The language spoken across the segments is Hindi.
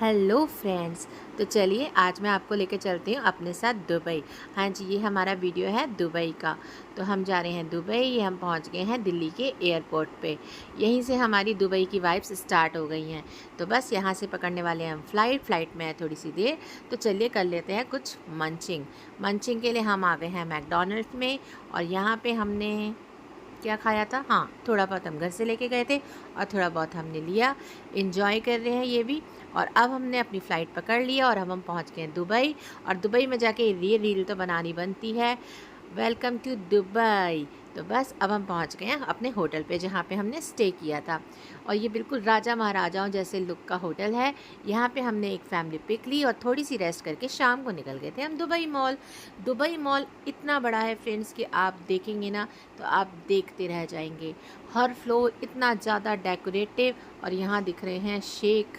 Hello friends. तो चलिए आज मैं आपको लेकर चलती हूँ अपने साथ दुबई। हाँ जी, ये हमारा वीडियो है दुबई का। तो हम जा रहे हैं दुबई। ये हम पहुँच गए हैं दिल्ली के एयरपोर्ट पे। यहीं से हमारी दुबई की वाइब्स स्टार्ट हो गई हैं। तो बस यहाँ से पकड़ने वाले हैं हम फ़्लाइट में है थोड़ी सी देर। तो चलिए कर लेते हैं कुछ मंचिंग के लिए हम आ गए हैं मैकडॉनल्ड्स में। और यहाँ पर हमने क्या खाया था, हाँ थोड़ा बहुत हम घर से लेके गए थे और थोड़ा बहुत हमने लिया। एंजॉय कर रहे हैं ये भी। और अब हमने अपनी फ़्लाइट पकड़ लिया और हम पहुंच गए दुबई। और दुबई में जाके ये रील तो बनानी बनती है, वेलकम टू दुबई। तो बस अब हम पहुंच गए हैं अपने होटल पे जहाँ पे हमने स्टे किया था। और ये बिल्कुल राजा महाराजाओं जैसे लुक का होटल है। यहाँ पे हमने एक फैमिली पिक ली और थोड़ी सी रेस्ट करके शाम को निकल गए थे हम दुबई मॉल इतना बड़ा है फ्रेंड्स कि आप देखेंगे ना तो आप देखते रह जाएंगे। हर फ्लोर इतना ज़्यादा डेकोरेटिव। और यहाँ दिख रहे हैं शेख।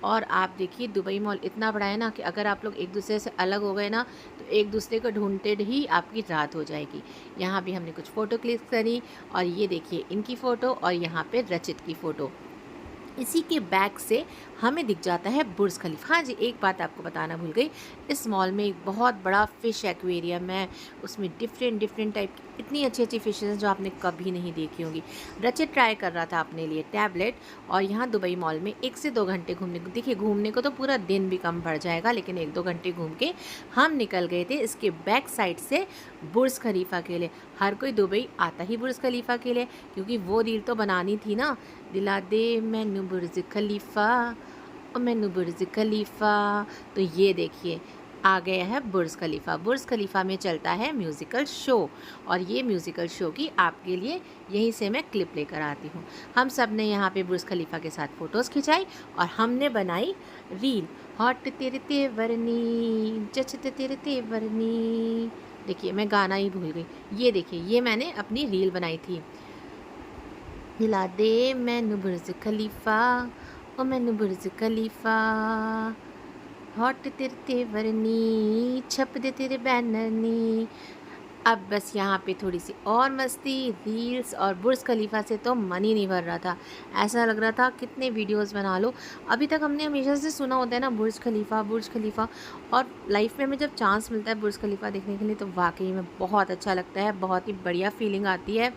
और आप देखिए दुबई मॉल इतना बड़ा है ना कि अगर आप लोग एक दूसरे से अलग हो गए ना तो एक दूसरे को ढूंढते ही आपकी रात हो जाएगी। यहाँ भी हमने कुछ फ़ोटो क्लिक करी। और ये देखिए इनकी फ़ोटो और यहाँ पे रचित की फ़ोटो। इसी के बैक से हमें दिख जाता है बुर्ज खलीफा। हाँ जी, एक बात आपको बताना भूल गई। इस मॉल में एक बहुत बड़ा फ़िश एक्वेरियम है। उसमें डिफरेंट टाइप की इतनी अच्छी फ़िशेज़ हैं जो आपने कभी नहीं देखी होंगी। रचित ट्राई कर रहा था अपने लिए टैबलेट। और यहाँ दुबई मॉल में 1 से 2 घंटे घूमने को, देखिए घूमने को तो पूरा दिन भी कम पड़ जाएगा, लेकिन 1-2 घंटे घूम के हम निकल गए थे इसके बैक साइड से बुर्ज खलीफा के लिए। हर कोई दुबई आता ही बुर्ज खलीफा के लिए, क्योंकि वो रील तो बनानी थी ना, दिला दे मैनू बुर्ज खलीफा और मैनू बुर्ज खलीफा। तो ये देखिए आ गया है बुर्ज खलीफा में चलता है म्यूज़िकल शो। और ये म्यूज़िकल शो की आपके लिए यहीं से मैं क्लिप लेकर आती हूँ। हम सब ने यहाँ पे बुर्ज खलीफा के साथ फ़ोटोज़ खिंचाई और हमने बनाई रील। हॉट तेरे तेवरनी जचते तेरे तेवरनी। देखिए मैं गाना ही भूल गई। ये देखिए ये मैंने अपनी रील बनाई थी। हिला दे मैनू बुर्ज खलीफा ओ मैनू बुर्ज खलीफा, हॉट तेरे तेवरनी छप दे तेरे बैनर नी। अब बस यहाँ पे थोड़ी सी और मस्ती, रील्स और बुर्ज खलीफा से तो मन ही नहीं भर रहा था। ऐसा लग रहा था कितने वीडियोस बना लो। अभी तक हमने हमेशा से सुना होता है ना बुर्ज खलीफा। और लाइफ में हमें जब चांस मिलता है बुर्ज खलीफा देखने के लिए तो वाकई में बहुत अच्छा लगता है, बहुत ही बढ़िया फीलिंग आती है।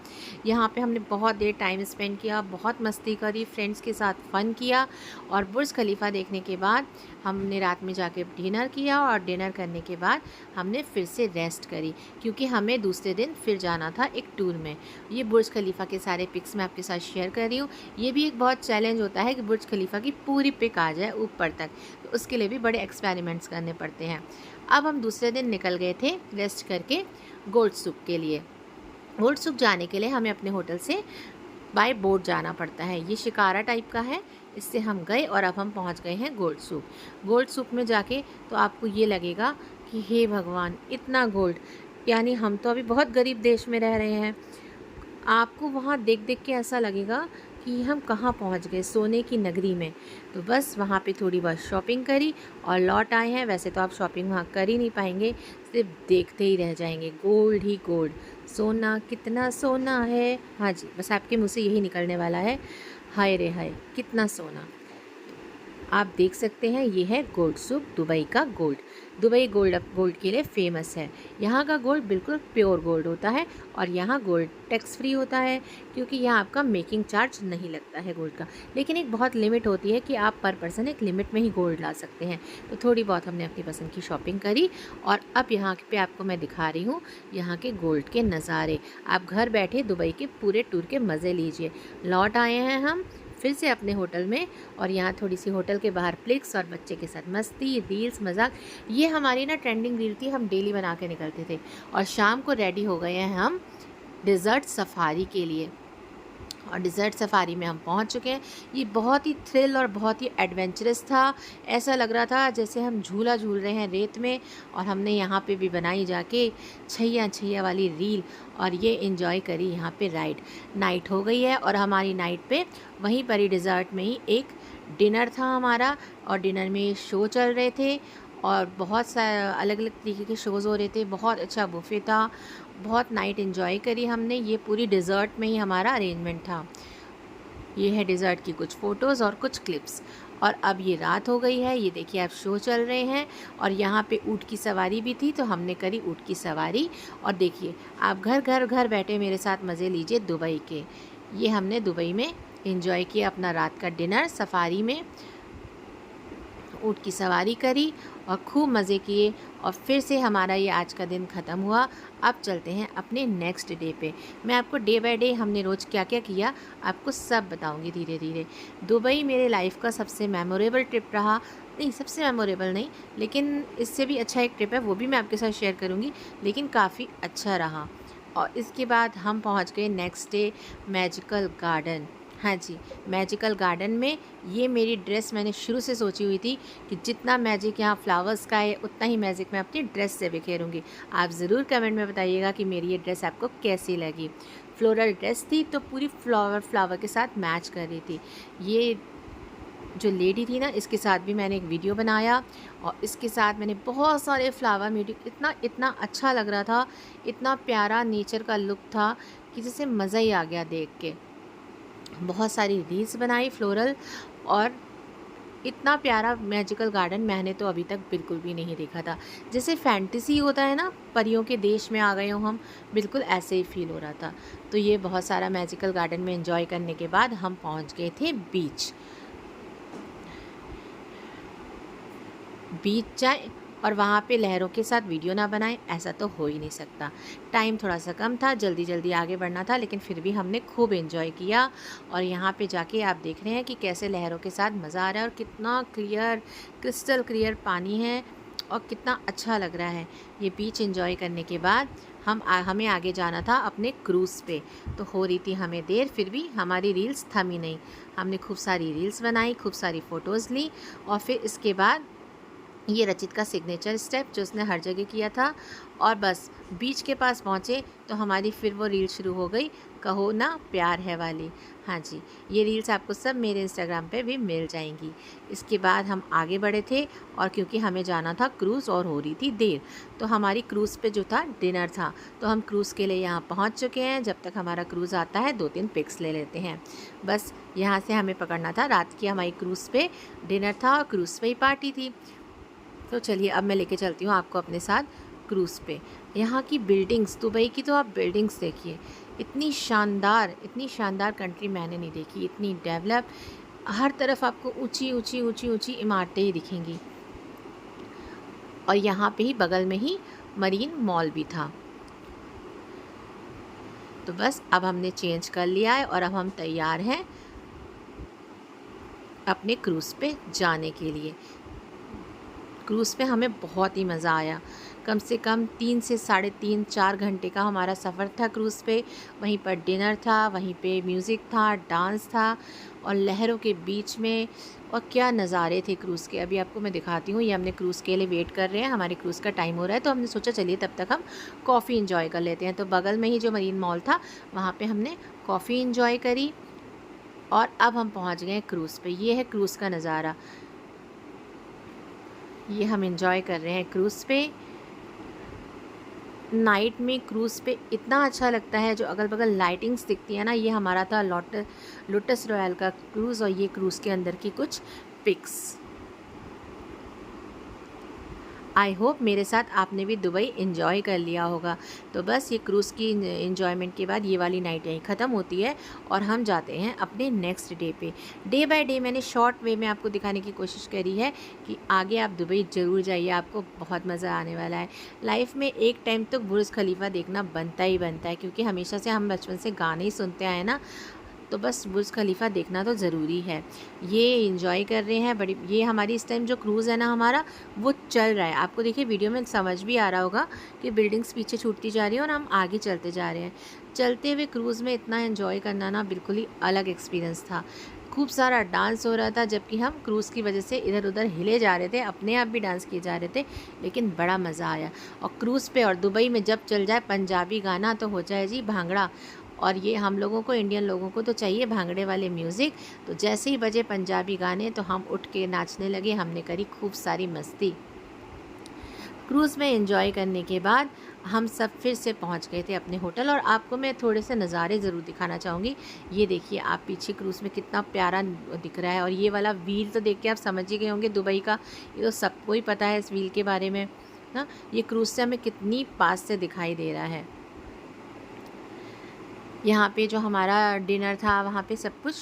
यहाँ पे हमने बहुत देर टाइम स्पेंड किया, बहुत मस्ती करी, फ्रेंड्स के साथ फ़न किया। और बुर्ज खलीफा देखने के बाद हमने रात में जाके डिनर किया। और डिनर करने के बाद हमने फिर से रेस्ट करी, क्योंकि हमें दूसरे दिन फिर जाना था एक टूर में। ये बुर्ज खलीफा के सारे पिक्स मैं आपके साथ शेयर कर रही हूँ। ये भी एक बहुत चैलेंज होता है कि बुर्ज खलीफा की पूरी पिक आ जाए ऊपर तक, तो उसके लिए भी बड़े एक्सपेरिमेंट्स करने पड़ते हैं। अब हम दूसरे दिन निकल गए थे रेस्ट करके गोल्ड सूक के लिए। गोल्ड सूक जाने के लिए हमें अपने होटल से बाय बोट जाना पड़ता है। ये शिकारा टाइप का है, इससे हम गए और अब हम पहुंच गए हैं गोल्ड सूक में जाके तो आपको ये लगेगा कि हे भगवान इतना गोल्ड, यानी हम तो अभी बहुत गरीब देश में रह रहे हैं। आपको वहाँ देख देख के ऐसा लगेगा कि हम कहाँ पहुँच गए, सोने की नगरी में। तो बस वहाँ पे थोड़ी बहुत शॉपिंग करी और लौट आए हैं। वैसे तो आप शॉपिंग वहाँ कर ही नहीं पाएंगे, सिर्फ देखते ही रह जाएंगे, गोल्ड ही गोल्ड। सोना कितना सोना है, हाँ जी बस आपके मुँह से यही निकलने वाला है, हाय रे हाय कितना सोना। आप देख सकते हैं ये है गोल्ड सूक दुबई का गोल्ड। दुबई गोल्ड के लिए फेमस है। यहाँ का गोल्ड बिल्कुल प्योर गोल्ड होता है और यहाँ गोल्ड टैक्स फ्री होता है, क्योंकि यहाँ आपका मेकिंग चार्ज नहीं लगता है गोल्ड का। लेकिन एक बहुत लिमिट होती है कि आप पर पर्सन एक लिमिट में ही गोल्ड ला सकते हैं। तो थोड़ी बहुत हमने अपनी पसंद की शॉपिंग करी और अब यहाँ पे आपको मैं दिखा रही हूँ यहाँ के गोल्ड के नज़ारे। आप घर बैठे दुबई के पूरे टूर के मज़े लीजिए। लौट आए हैं हम फिर से अपने होटल में और यहाँ थोड़ी सी होटल के बाहर फ्लिक्स और बच्चे के साथ मस्ती, रील्स, मजाक। ये हमारी ना ट्रेंडिंग रील थी, हम डेली बना के निकलते थे। और शाम को रेडी हो गए हैं हम डिज़र्ट सफारी के लिए। और डिज़र्ट सफारी में हम पहुंच चुके हैं। ये बहुत ही थ्रिल और बहुत ही एडवेंचरस था। ऐसा लग रहा था जैसे हम झूला झूल रहे हैं रेत में। और हमने यहाँ पे भी बनाई जाके छैया वाली रील और ये एंजॉय करी यहाँ पे राइड। नाइट हो गई है और हमारी नाइट पे वहीं पर ही डिज़र्ट में ही एक डिनर था हमारा। और डिनर में शो चल रहे थे और बहुत सा अलग अलग तरीके के शोज़ हो रहे थे। बहुत अच्छा बुफे था, बहुत नाइट एंजॉय करी हमने। ये पूरी डिज़र्ट में ही हमारा अरेंजमेंट था। ये है डिज़र्ट की कुछ फ़ोटोज़ और कुछ क्लिप्स। और अब ये रात हो गई है। ये देखिए अब शो चल रहे हैं और यहाँ पे ऊँट की सवारी भी थी, तो हमने करी ऊँट की सवारी। और देखिए आप घर बैठे मेरे साथ मज़े लीजिए दुबई के। ये हमने दुबई में एंजॉय किया अपना रात का डिनर, सफारी में ऊँट की सवारी करी और खूब मज़े किए। और फिर से हमारा ये आज का दिन ख़त्म हुआ। अब चलते हैं अपने नेक्स्ट डे पे। मैं आपको डे बाय डे हमने रोज़ क्या क्या किया आपको सब बताऊंगी धीरे धीरे। दुबई मेरे लाइफ का सबसे मेमोरेबल ट्रिप रहा। नहीं, सबसे मेमोरेबल नहीं, लेकिन इससे भी अच्छा एक ट्रिप है, वो भी मैं आपके साथ शेयर करूँगी, लेकिन काफ़ी अच्छा रहा। और इसके बाद हम पहुँच गए नेक्स्ट डे मैजिकल गार्डन। हाँ जी, मैजिकल गार्डन में ये मेरी ड्रेस मैंने शुरू से सोची हुई थी कि जितना मैजिक यहाँ फ्लावर्स का है उतना ही मैजिक मैं अपनी ड्रेस से बिखेरूँगी। आप ज़रूर कमेंट में बताइएगा कि मेरी ये ड्रेस आपको कैसी लगी। फ्लोरल ड्रेस थी तो पूरी फ्लावर के साथ मैच कर रही थी। ये जो लेडी थी ना, इसके साथ भी मैंने एक वीडियो बनाया और इसके साथ मैंने बहुत सारे फ्लावर म्यूजिक, इतना अच्छा लग रहा था, इतना प्यारा नेचर का लुक था कि जैसे मज़ा ही आ गया देख के। बहुत सारी रील्स बनाई फ्लोरल, और इतना प्यारा मैजिकल गार्डन मैंने तो अभी तक बिल्कुल भी नहीं देखा था। जैसे फैंटेसी होता है ना, परियों के देश में आ गए हो हम, बिल्कुल ऐसे ही फील हो रहा था। तो ये बहुत सारा मैजिकल गार्डन में एंजॉय करने के बाद हम पहुंच गए थे बीच जाए और वहाँ पे लहरों के साथ वीडियो ना बनाएं, ऐसा तो हो ही नहीं सकता। टाइम थोड़ा सा कम था, जल्दी जल्दी आगे बढ़ना था, लेकिन फिर भी हमने खूब एंजॉय किया। और यहाँ पे जाके आप देख रहे हैं कि कैसे लहरों के साथ मज़ा आ रहा है और कितना क्लियर, क्रिस्टल क्लियर पानी है और कितना अच्छा लग रहा है। ये बीच एंजॉय करने के बाद हमें आगे जाना था अपने क्रूज़ पे। तो हो रही थी हमें देर, फिर भी हमारी रील्स थमी नहीं। हमने खूब सारी रील्स बनाई, खूब सारी फ़ोटोज़ ली और फिर इसके बाद ये रचित का सिग्नेचर स्टेप जो उसने हर जगह किया था। और बस बीच के पास पहुँचे तो हमारी फिर वो रील शुरू हो गई, कहो ना प्यार है वाली। हाँ जी, ये रील्स आपको सब मेरे इंस्टाग्राम पे भी मिल जाएंगी। इसके बाद हम आगे बढ़े थे और क्योंकि हमें जाना था क्रूज़ और हो रही थी देर, तो हमारी क्रूज़ पे जो था डिनर था, तो हम क्रूज़ के लिए यहाँ पहुँच चुके हैं। जब तक हमारा क्रूज़ आता है 2-3 पिक्स ले लेते हैं। बस यहाँ से हमें पकड़ना था, रात की हमारी क्रूज़ पे डिनर था और क्रूज़ पे ही पार्टी थी। तो चलिए अब मैं लेके चलती हूँ आपको अपने साथ क्रूज़ पे। यहाँ की बिल्डिंग्स, दुबई की तो आप बिल्डिंग्स देखिए, इतनी शानदार कंट्री मैंने नहीं देखी, इतनी डेवलप। हर तरफ आपको ऊंची इमारतें ही दिखेंगी। और यहाँ पे ही बगल में ही मरीन मॉल भी था। तो बस अब हमने चेंज कर लिया है और अब हम तैयार हैं अपने क्रूज़ पे जाने के लिए। क्रूज़ पे हमें बहुत ही मज़ा आया। कम से कम 3 से 3.5-4 घंटे का हमारा सफ़र था क्रूज़ पे। वहीं पर डिनर था, वहीं पे म्यूज़िक था, डांस था और लहरों के बीच में, और क्या नज़ारे थे क्रूज़ के। अभी आपको मैं दिखाती हूँ। ये हमने क्रूज़ के लिए वेट कर रहे हैं, हमारे क्रूज़ का टाइम हो रहा है, तो हमने सोचा चलिए तब तक हम कॉफ़ी इंजॉय कर लेते हैं। तो बगल में ही जो मरीन मॉल था वहाँ पर हमने कॉफ़ी इंजॉय करी और अब हम पहुँच गए क्रूज़ पे। ये है क्रूज़ का नज़ारा, ये हम एंजॉय कर रहे हैं क्रूज़ पे। नाइट में क्रूज़ पे इतना अच्छा लगता है, जो अगल बगल लाइटिंग्स दिखती है ना। ये हमारा था लोटस रॉयल का क्रूज़ और ये क्रूज़ के अंदर की कुछ पिक्स। आई होप मेरे साथ आपने भी दुबई एंजॉय कर लिया होगा। तो बस ये क्रूज़ की एंजॉयमेंट के बाद ये वाली नाइट यहीं ख़त्म होती है और हम जाते हैं अपने नेक्स्ट डे पे। डे बाय डे मैंने शॉर्ट वे में आपको दिखाने की कोशिश करी है कि आगे आप दुबई ज़रूर जाइए, आपको बहुत मज़ा आने वाला है। लाइफ में एक टाइम तो बुर्ज खलीफा देखना बनता ही बनता है, क्योंकि हमेशा से हम बचपन से गाने ही सुनते आए ना, तो बस बुर्ज खलीफा देखना तो ज़रूरी है। ये एंजॉय कर रहे हैं बड़ी। ये हमारी इस टाइम जो क्रूज़ है ना हमारा, वो चल रहा है। आपको देखिए वीडियो में समझ भी आ रहा होगा कि बिल्डिंग्स पीछे छूटती जा रही है और हम आगे चलते जा रहे हैं। चलते हुए क्रूज़ में इतना एंजॉय करना ना बिल्कुल ही अलग एक्सपीरियंस था। खूब सारा डांस हो रहा था, जबकि हम क्रूज़ की वजह से इधर उधर हिले जा रहे थे, अपने आप भी डांस किए जा रहे थे, लेकिन बड़ा मज़ा आया। और क्रूज़ पे और दुबई में जब चल जाए पंजाबी गाना तो हो जाए जी भांगड़ा। और ये हम लोगों को, इंडियन लोगों को तो चाहिए भांगड़े वाले म्यूज़िक। तो जैसे ही बजे पंजाबी गाने तो हम उठ के नाचने लगे। हमने करी खूब सारी मस्ती। क्रूज़ में एंजॉय करने के बाद हम सब फिर से पहुंच गए थे अपने होटल और आपको मैं थोड़े से नज़ारे ज़रूर दिखाना चाहूँगी। ये देखिए आप पीछे क्रूज़ में कितना प्यारा दिख रहा है और ये वाला व्हील तो देख के आप समझ ही गए होंगे दुबई का, ये तो सबको ही पता है इस व्हील के बारे में ना। ये क्रूज़ से हमें कितनी पास से दिखाई दे रहा है। यहाँ पे जो हमारा डिनर था वहाँ पे सब कुछ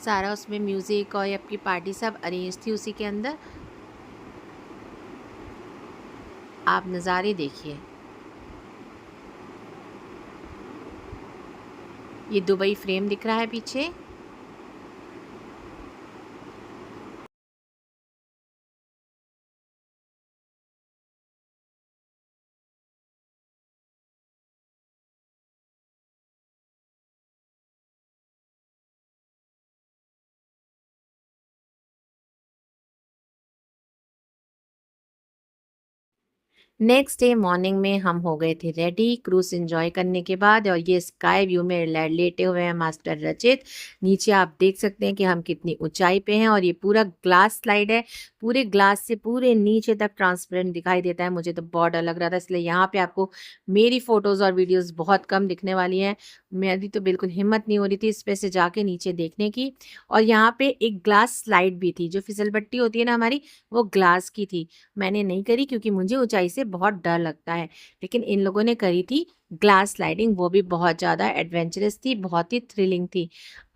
सारा उसमें म्यूज़िक और आपकी पार्टी सब अरेंज थी उसी के अंदर। आप नज़ारे देखिए। ये दुबई फ्रेम दिख रहा है पीछे। नेक्स्ट डे मॉर्निंग में हम हो गए थे रेडी क्रूज़ एंजॉय करने के बाद और ये स्काई व्यू में लेटे हुए हैं मास्टर रचित। नीचे आप देख सकते हैं कि हम कितनी ऊंचाई पे हैं और ये पूरा ग्लास स्लाइड है। पूरे ग्लास से पूरे नीचे तक ट्रांसपेरेंट दिखाई देता है। मुझे तो बहुत डर लग रहा था, इसलिए यहाँ पे आपको मेरी फ़ोटोज़ और वीडियोज़ बहुत कम दिखने वाली हैं। मेरी तो बिल्कुल हिम्मत नहीं हो रही थी इस पे से जाके नीचे देखने की। और यहाँ पे एक ग्लास स्लाइड भी थी, जो फिसल पट्टी होती है ना हमारी, वो ग्लास की थी। मैंने नहीं करी क्योंकि मुझे ऊंचाई से बहुत डर लगता है, लेकिन इन लोगों ने करी थी ग्लास स्लाइडिंग, वो भी बहुत ज़्यादा एडवेंचरस थी, बहुत ही थ्रिलिंग थी।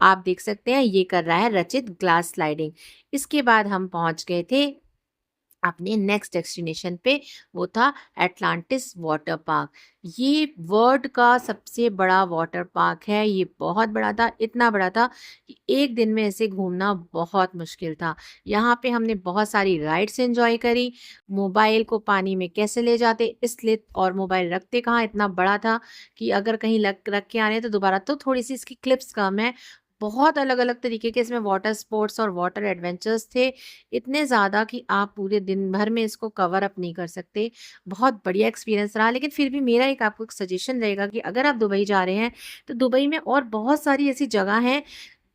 आप देख सकते हैं ये कर रहा है रचित ग्लास स्लाइडिंग। इसके बाद हम पहुंच गए थे अपने नेक्स्ट डेस्टिनेशन पे, वो था एटलांटिस वाटर पार्क। ये वर्ल्ड का सबसे बड़ा वाटर पार्क है। ये बहुत बड़ा था, इतना बड़ा था कि एक दिन में इसे घूमना बहुत मुश्किल था। यहाँ पे हमने बहुत सारी राइड्स एंजॉय करी। मोबाइल को पानी में कैसे ले जाते इसलिए, और मोबाइल रखते कहाँ, इतना बड़ा था कि अगर कहीं लग रख के आने तो दोबारा, तो थोड़ी सी इसकी क्लिप्स कम है। बहुत अलग अलग तरीके के इसमें वाटर स्पोर्ट्स और वाटर एडवेंचर्स थे, इतने ज़्यादा कि आप पूरे दिन भर में इसको कवर अप नहीं कर सकते। बहुत बढ़िया एक्सपीरियंस रहा, लेकिन फिर भी मेरा एक आपको एक सजेशन रहेगा कि अगर आप दुबई जा रहे हैं, तो दुबई में और बहुत सारी ऐसी जगह हैं,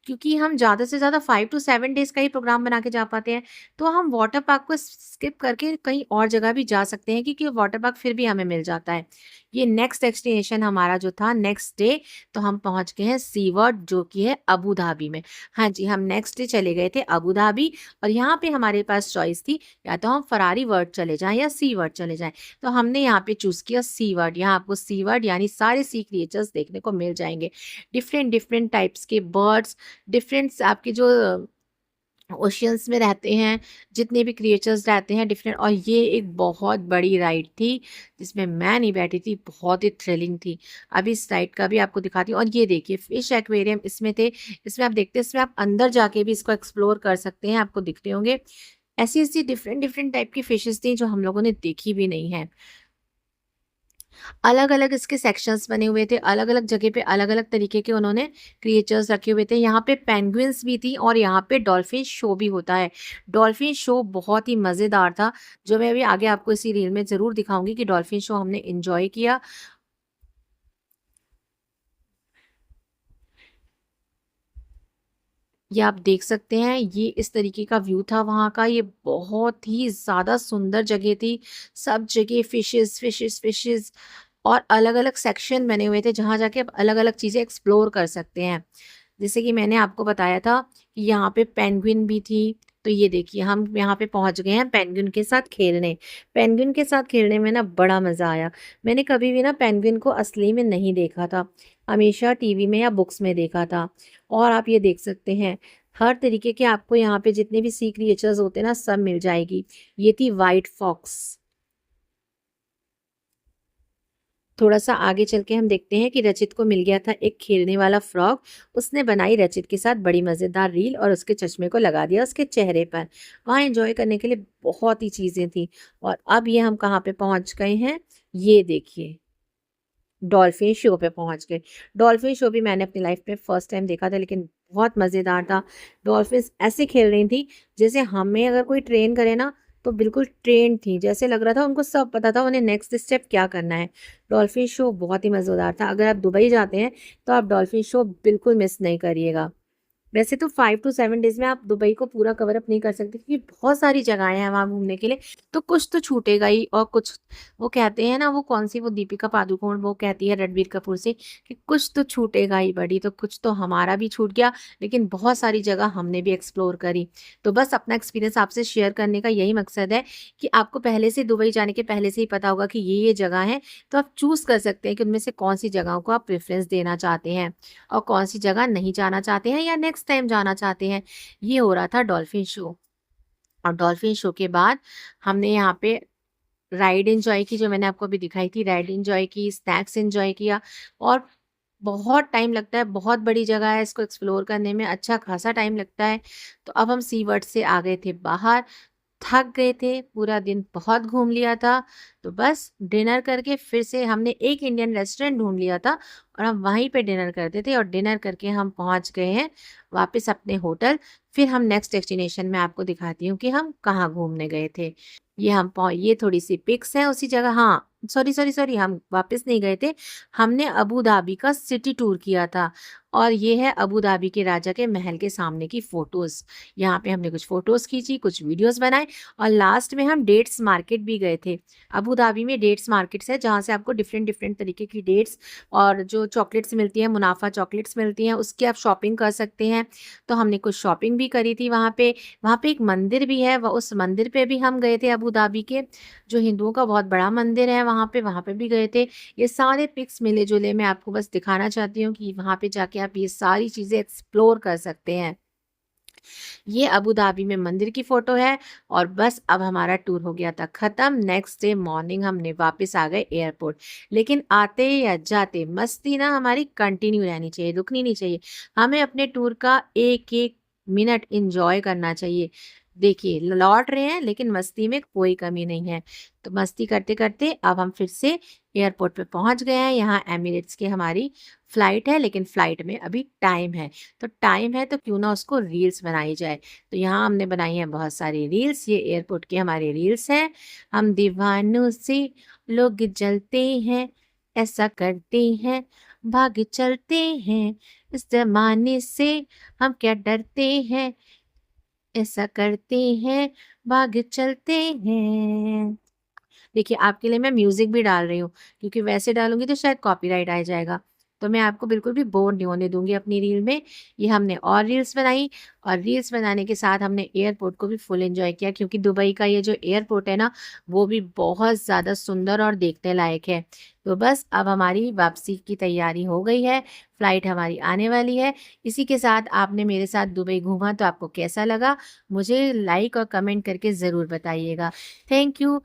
क्योंकि हम ज़्यादा से ज़्यादा 5 टू 7 डेज़ का ही प्रोग्राम बना के जा पाते हैं, तो हम वाटर पार्क को स्किप करके कहीं और जगह भी जा सकते हैं, क्योंकि वाटर पार्क फिर भी हमें मिल जाता है। ये नेक्स्ट डेस्टिनेशन हमारा जो था नेक्स्ट डे, तो हम पहुँच गए हैं सी वर्ल्ड, जो कि है अबू धाबी में। हाँ जी, हम नेक्स्ट डे चले गए थे अबू धाबी और यहाँ पे हमारे पास चॉइस थी, या तो हम फरारी वर्ल्ड चले जाएँ या सी वर्ल्ड चले जाएँ। तो हमने यहाँ पे चूज़ किया सी वर्ल्ड। यहाँ आपको सी वर्ल्ड यानी सारे सी क्रिएचर्स देखने को मिल जाएँगे। डिफरेंट डिफरेंट टाइप्स के बर्ड्स, डिफरेंट्स आपके जो ओशियंस में रहते हैं, जितने भी क्रिएचर्स रहते हैं डिफरेंट। और ये एक बहुत बड़ी राइड थी जिसमें मैं नहीं बैठी थी, बहुत ही थ्रिलिंग थी। अभी इस राइड का भी आपको दिखाती हूँ। और ये देखिए फिश एक्वेरियम इसमें थे, इसमें आप देखते हैं, इसमें आप अंदर जाके भी इसको एक्सप्लोर कर सकते हैं, आपको दिखते होंगे। ऐसी ऐसी डिफरेंट डिफरेंट टाइप की फिशेस थी जो हम लोगों ने देखी भी नहीं है। अलग-अलग इसके सेक्शंस बने हुए थे, अलग-अलग जगह पे अलग-अलग तरीके के उन्होंने क्रिएचर्स रखे हुए थे। यहाँ पे पेंगुइन्स भी थी और यहाँ पे डॉल्फिन शो भी होता है। डॉल्फिन शो बहुत ही मज़ेदार था, जो मैं अभी आगे आपको इसी रील में ज़रूर दिखाऊँगी कि डॉल्फिन शो हमने एन्जॉय किया। ये आप देख सकते हैं, ये इस तरीके का व्यू था वहाँ का। ये बहुत ही ज़्यादा सुंदर जगह थी। सब जगह फिशेज़, फिशेज़, फिशेज़ और अलग-अलग सेक्शन बने हुए थे, जहाँ जाके आप अलग-अलग चीज़ें एक्सप्लोर कर सकते हैं। जैसे कि मैंने आपको बताया था कि यहाँ पे पेंगुइन भी थी, तो ये देखिए हम यहाँ पे पहुँच गए हैं पेंगुइन के साथ खेलने। पेंगुइन के साथ खेलने में ना बड़ा मज़ा आया। मैंने कभी भी ना पेंगुइन को असली में नहीं देखा था, हमेशा टीवी में या बुक्स में देखा था। और आप ये देख सकते हैं, हर तरीके के आपको यहाँ पे जितने भी सी क्रिएचर्स होते हैं ना, सब मिल जाएगी। ये थी व्हाइट फॉक्स। थोड़ा-सा आगे चल के हम देखते हैं कि रचित को मिल गया था एक खेलने वाला फ्रॉग। उसने बनाई रचित के साथ बड़ी मज़ेदार रील और उसके चश्मे को लगा दिया उसके चेहरे पर। वहाँ एन्जॉय करने के लिए बहुत ही चीज़ें थी। और अब ये हम कहाँ पे पहुँच गए हैं, ये देखिए, डॉल्फिन शो पे पहुँच गए। डॉल्फिन शो भी मैंने अपनी लाइफ़ में फर्स्ट टाइम देखा था, लेकिन बहुत मज़ेदार था। डॉल्फिन्स ऐसे खेल रही थी जैसे हमें अगर कोई ट्रेन करे ना, तो बिल्कुल ट्रेन्ड थी। जैसे लग रहा था उनको सब पता था उन्हें नेक्स्ट स्टेप क्या करना है। डॉल्फिन शो बहुत ही मज़ेदार था। अगर आप दुबई जाते हैं तो आप डॉल्फिन शो बिल्कुल मिस नहीं करिएगा। वैसे तो 5 टू 7 डेज़ में आप दुबई को पूरा कवर अप नहीं कर सकते, क्योंकि बहुत सारी जगहें हैं वहाँ घूमने के लिए, तो कुछ तो छूटेगा ही। और कुछ, वो कहते हैं ना, वो कौन-सी, वो दीपिका पादुकोण वो कहती है रणबीर कपूर से कि कुछ तो छूटेगा ही बड़ी, तो कुछ तो हमारा भी छूट गया, लेकिन बहुत सारी जगह हमने भी एक्सप्लोर करी। तो बस अपना एक्सपीरियंस आपसे शेयर करने का यही मकसद है कि आपको पहले से, दुबई जाने के पहले से ही पता होगा कि ये जगह हैं, तो आप चूज़ कर सकते हैं कि उनमें से कौन-सी जगहों को आप प्रेफ़रेंस देना चाहते हैं और कौन-सी जगह नहीं जाना चाहते हैं या नेक्स्ट टाइम जाना चाहते हैं। ये हो रहा था डॉल्फ़िन शो, और डॉल्फ़िन शो के बाद हमने यहाँ पे राइड एन्जॉय की, जो मैंने आपको अभी दिखाई थी, राइड एन्जॉय की, स्नैक्स एन्जॉय किया। और बहुत टाइम लगता है, बहुत बड़ी जगह है, इसको एक्सप्लोर करने में अच्छा खासा टाइम लगता है। तो अब हम सी वर्ड से आ गए थे बाहर, थक गए थे, पूरा दिन बहुत घूम लिया था, तो बस डिनर करके फिर से हमने एक इंडियन रेस्टोरेंट ढूँढ लिया था और हम वहीं पे डिनर करते थे, और डिनर करके हम पहुँच गए हैं वापस अपने होटल। फिर हम नेक्स्ट डेस्टिनेशन में आपको दिखाती हूँ कि हम कहाँ घूमने गए थे। ये थोड़ी-सी पिक्स हैं उसी जगह। हाँ, सॉरी, हम वापस नहीं गए थे। हमने अबू धाबी का सिटी टूर किया था, और ये है अबू धाबी के राजा के महल के सामने की फ़ोटोज़। यहाँ पे हमने कुछ फ़ोटोज़ खींची, कुछ वीडियोज़ बनाए, और लास्ट में हम डेट्स मार्केट भी गए थे। अबू धाबी में डेट्स मार्केट्स है, जहाँ से आपको डिफ़रेंट डिफ़रेंट तरीके की डेट्स और जो चॉकलेट्स मिलती हैं, मुनाफ़ा चॉकलेट्स मिलती हैं, उसकी आप शॉपिंग कर सकते हैं। तो हमने कुछ शॉपिंग भी करी थी वहाँ पे। वहाँ पे एक मंदिर भी है, उस मंदिर पे भी हम गए थे अबू धाबी के, जो हिंदुओं का बहुत बड़ा मंदिर है वहाँ पे भी गए थे। ये सारे पिक्स मिले-जुले मैं आपको बस दिखाना चाहती हूँ कि वहाँ पे जाके आप ये सारी चीज़ें एक्सप्लोर कर सकते हैं। ये अबू धाबी में मंदिर की फ़ोटो है, और बस अब हमारा टूर हो गया था ख़त्म। नेक्स्ट डे मॉर्निंग हमने वापस आ गए एयरपोर्ट। लेकिन आते या जाते मस्ती ना हमारी कंटिन्यू रहनी चाहिए, रुकनी नहीं चाहिए। हमें अपने टूर का एक-एक मिनट एन्जॉय करना चाहिए। देखिए, लौट रहे हैं लेकिन मस्ती में कोई कमी नहीं है। तो मस्ती करते-करते अब हम फिर से एयरपोर्ट पे पहुँच गए हैं। यहाँ एमिरेट्स की हमारी फ़्लाइट है, लेकिन फ़्लाइट में अभी टाइम है। तो टाइम है तो क्यों ना उसको रील्स बनाई जाए। तो यहाँ हमने बनाई हैं बहुत सारी रील्स। ये एयरपोर्ट की हमारी रील्स हैं। हम दीवानों से लोग जलते हैं, ऐसा करते हैं, भाग चलते हैं, इस ज़माने से हम क्या डरते हैं, ऐसा करते हैं, भाग चलते हैं। देखिए, आपके लिए मैं म्यूज़िक भी डाल रही हूँ, क्योंकि वैसे डालूँगी तो शायद कॉपीराइट आ जाएगा। तो मैं आपको बिल्कुल भी बोर नहीं होने दूँगी अपनी रील में। ये हमने और रील्स बनाई, और रील्स बनाने के साथ हमने एयरपोर्ट को भी फुल एन्जॉय किया, क्योंकि दुबई का ये जो एयरपोर्ट है ना, वो भी बहुत ज़्यादा सुंदर और देखने लायक है। तो बस अब हमारी वापसी की तैयारी हो गई है, फ्लाइट हमारी आने वाली है। इसी के साथ आपने मेरे साथ दुबई घूमा, तो आपको कैसा लगा? मुझे लाइक और कमेंट करके ज़रूर बताइएगा। Thank you.